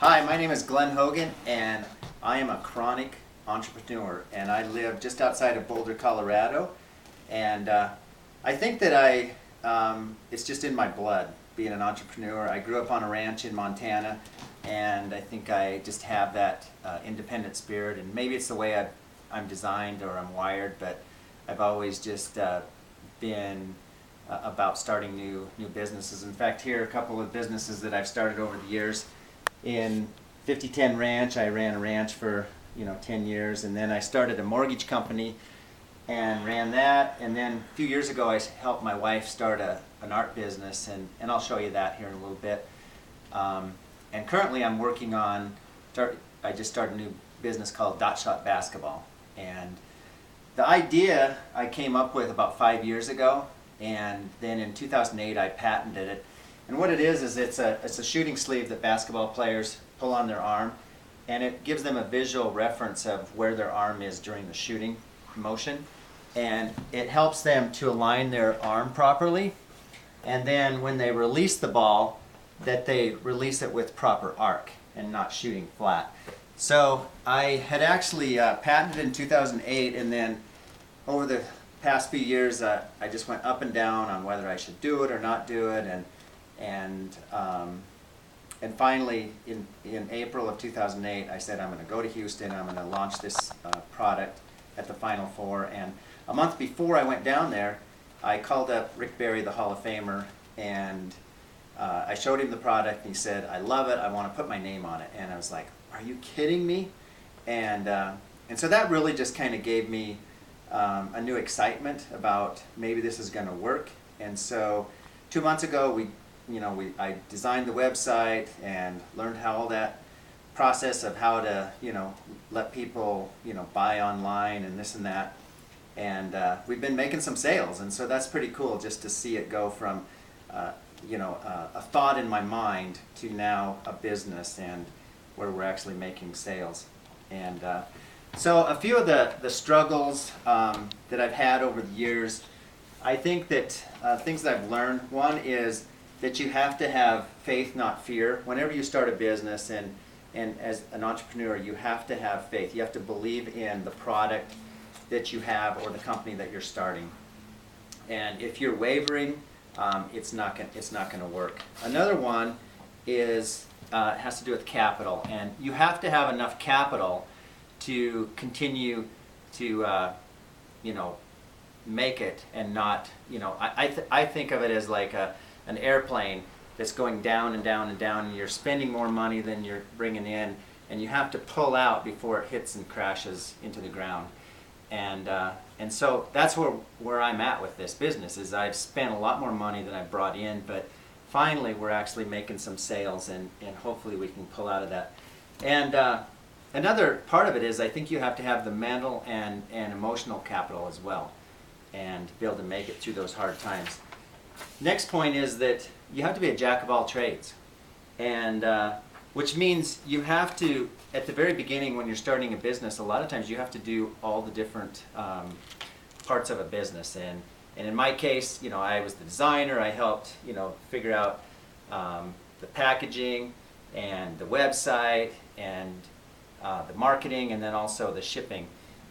Hi, my name is Glenn Hogan, and I am a chronic entrepreneur, and I live just outside of Boulder, Colorado. And I think that it's just in my blood, being an entrepreneur. I grew up on a ranch in Montana, and I think I just have that independent spirit, and maybe it's the way I'm designed or I'm wired, but I've always just been about starting new businesses. In fact, here are a couple of businesses that I've started over the years. In 5010 Ranch, I ran a ranch for 10 years, and then I started a mortgage company and ran that, and then a few years ago I helped my wife start an art business, and I'll show you that here in a little bit. And currently I'm working on, I just started a new business called Dot Shot Basketball, and the idea I came up with about 5 years ago, and then in 2008 I patented it. And what it is it's a shooting sleeve that basketball players pull on their arm, and it gives them a visual reference of where their arm is during the shooting motion, and it helps them to align their arm properly, and then when they release the ball, that they release it with proper arc and not shooting flat. So I had actually patented in 2008, and then over the past few years I just went up and down on whether I should do it or not do it, and finally in April of 2008 I said I'm going to go to Houston, I'm going to launch this product at the Final Four. And a month before I went down there, I called up Rick Barry, the Hall of Famer, and I showed him the product, and he said, I love it, I want to put my name on it. And I was like, are you kidding me? And so that really just kind of gave me a new excitement about maybe this is going to work. And so 2 months ago I designed the website and learned how all that process of how to let people buy online and this and that, and we've been making some sales, and so that's pretty cool just to see it go from a thought in my mind to now a business, and where we're actually making sales. And so a few of the struggles that I've had over the years, I think that things that I've learned, one is that you have to have faith, not fear. Whenever you start a business, and as an entrepreneur, you have to have faith. You have to believe in the product that you have or the company that you're starting. And if you're wavering, it's not going to work. Another one is has to do with capital, and you have to have enough capital to continue to make it, and not I think of it as like an airplane that's going down and down and down, and you're spending more money than you're bringing in, and you have to pull out before it hits and crashes into the ground. And so that's where I'm at with this business, is I've spent a lot more money than I've brought in, but finally we're actually making some sales, and hopefully we can pull out of that. And another part of it is I think you have to have the mental and emotional capital as well, and be able to make it through those hard times. Next point is that you have to be a jack of all trades, and which means you have to, at the very beginning when you're starting a business, a lot of times you have to do all the different parts of a business. And in my case, I was the designer. I helped figure out the packaging and the website and the marketing, and then also the shipping.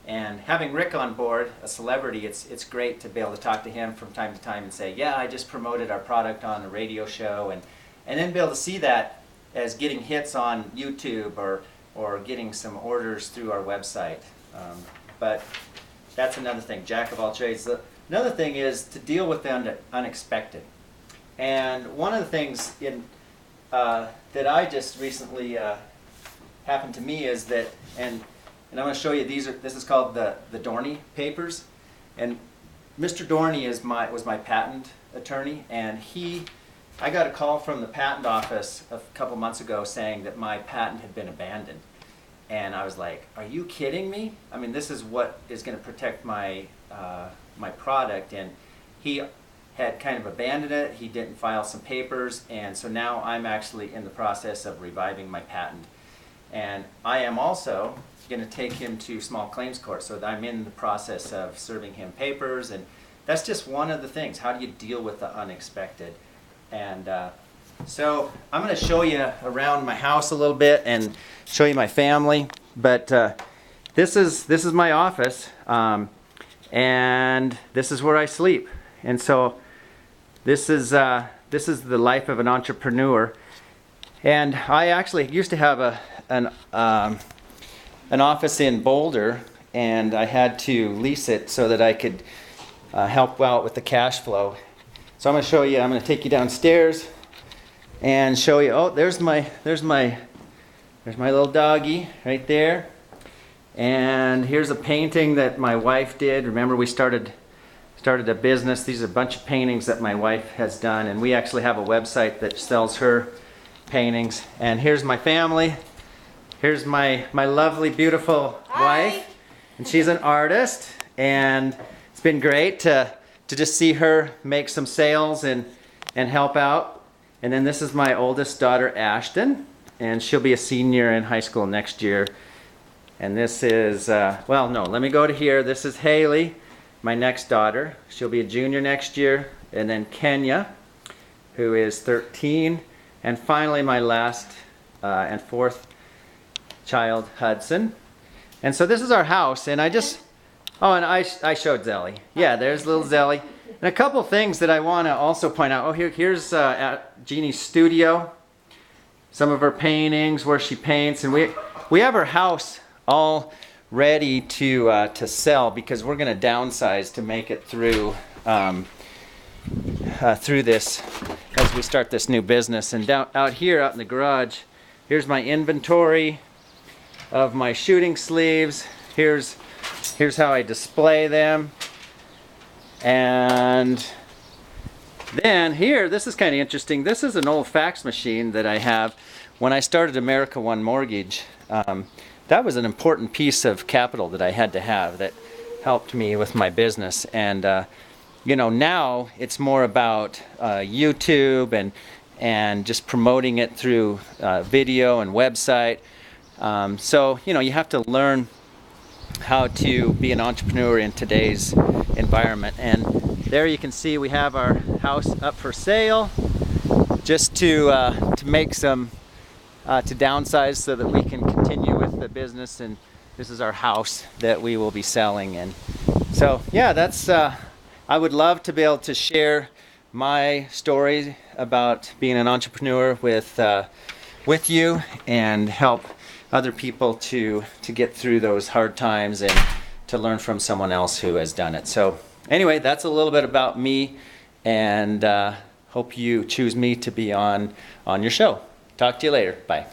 And having Rick on board, a celebrity, it's great to be able to talk to him from time to time and say, yeah, I just promoted our product on a radio show, and then be able to see that as getting hits on YouTube or getting some orders through our website. But that's another thing, jack of all trades. Another thing is to deal with the unexpected. And one of the things that I just recently happened to me is that, and I'm going to show you, this is called the Dorney papers. And Mr. Dorney was my patent attorney, and I got a call from the patent office a couple months ago saying that my patent had been abandoned. And I was like, are you kidding me? I mean, this is what is going to protect my product. And he had kind of abandoned it. He didn't file some papers, and so now I'm actually in the process of reviving my patent. And I am also going to take him to small claims court, so that I'm in the process of serving him papers. And that's just one of the things. How do you deal with the unexpected? And So I'm going to show you around my house a little bit and show you my family. But this is my office, and this is where I sleep. And so this is the life of an entrepreneur. And I actually used to have an office in Boulder, and I had to lease it so that I could help out with the cash flow. So I'm going to show you. I'm going to take you downstairs and show you. Oh, there's my little doggy right there. And here's a painting that my wife did. Remember, we started a business. These are a bunch of paintings that my wife has done, and we actually have a website that sells her paintings. And here's my family. Here's my lovely, beautiful wife, and she's an artist. And it's been great to just see her make some sales and help out. And then this is my oldest daughter, Ashton, and she'll be a senior in high school next year. And this is, well, no, let me go to here. This is Haley, my next daughter. She'll be a junior next year. And then Kenya, who is 13. And finally, my last and fourth child, Hudson. And so this is our house. And I just, oh, and I showed Zelly. Yeah, there's little Zelly. And a couple things that I want to also point out. Oh, here's at Jeannie's studio. Some of her paintings, where she paints. And we have her house all ready to sell, because we're going to downsize to make it through through this as we start this new business. And out here, out in the garage, here's my inventory of my shooting sleeves. Here's how I display them. And then here, this is kind of interesting. This is an old fax machine that I have. When I started America One Mortgage, that was an important piece of capital that I had to have that helped me with my business. And you know, now it's more about YouTube and just promoting it through video and website. So you know, you have to learn how to be an entrepreneur in today's environment. And there you can see we have our house up for sale, just to make some to downsize so that we can continue with the business. And this is our house that we will be selling. And so yeah, that's I would love to be able to share my story about being an entrepreneur with you, and help other people to get through those hard times and to learn from someone else who has done it. So anyway, that's a little bit about me, and hope you choose me to be on your show. Talk to you later. Bye.